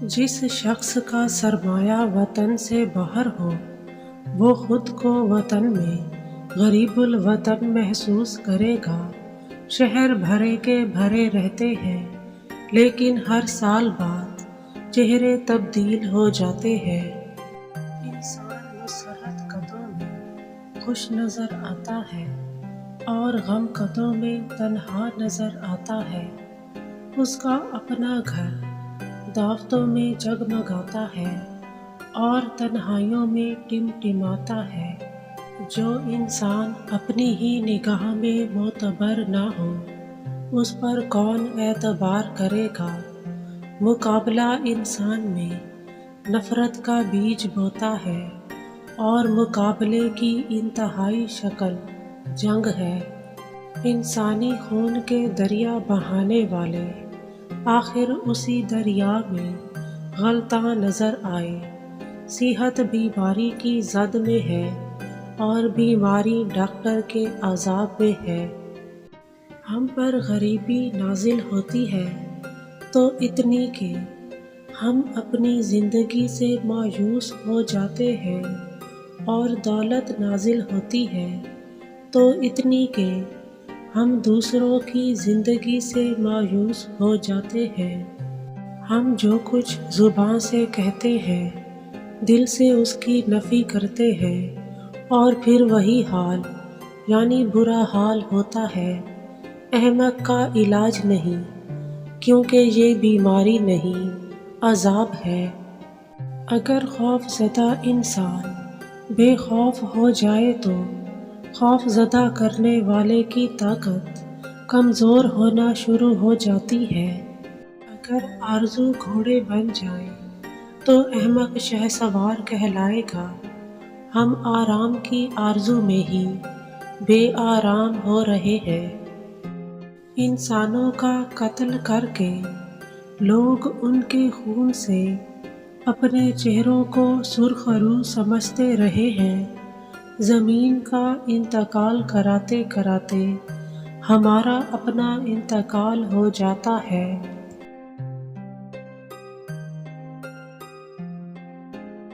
جس شخص کا سرمایہ وطن سے باہر ہو وہ خود کو وطن میں غریب الوطن محسوس کرے گا۔ شہر بھرے کے بھرے رہتے ہیں لیکن ہر سال بعد چہرے تبدیل ہو جاتے ہیں۔ انسان مسرت قدوں میں خوش نظر آتا ہے اور غم قدوں میں تنہا نظر آتا ہے۔ اس کا اپنا گھر دعوتوں میں جگمگاتا ہے اور تنہائیوں میں ٹمٹماتا ہے۔ جو انسان اپنی ہی نگاہ میں معتبر نہ ہو اس پر کون اعتبار کرے گا؟ مقابلہ انسان میں نفرت کا بیج بوتا ہے اور مقابلے کی انتہائی شکل جنگ ہے۔ انسانی خون کے دریا بہانے والے آخر اسی دریا میں غلطاں نظر آئے۔ صحت بیماری کی زد میں ہے اور بیماری ڈاکٹر کے عذاب میں ہے۔ ہم پر غریبی نازل ہوتی ہے تو اتنی کہ ہم اپنی زندگی سے مایوس ہو جاتے ہیں، اور دولت نازل ہوتی ہے تو اتنی کہ ہم دوسروں کی زندگی سے مایوس ہو جاتے ہیں۔ ہم جو کچھ زبان سے کہتے ہیں دل سے اس کی نفی کرتے ہیں، اور پھر وہی حال یعنی برا حال ہوتا ہے۔ احمق کا علاج نہیں، کیونکہ یہ بیماری نہیں عذاب ہے۔ اگر خوف زدہ انسان بے خوف ہو جائے تو خوف زدہ کرنے والے کی طاقت کمزور ہونا شروع ہو جاتی ہے۔ اگر آرزو گھوڑے بن جائے تو احمق شہسوار کہلائے گا۔ ہم آرام کی آرزو میں ہی بے آرام ہو رہے ہیں۔ انسانوں کا قتل کر کے لوگ ان کے خون سے اپنے چہروں کو سرخ رو سمجھتے رہے ہیں۔ زمین کا انتقال کراتے کراتے ہمارا اپنا انتقال ہو جاتا ہے۔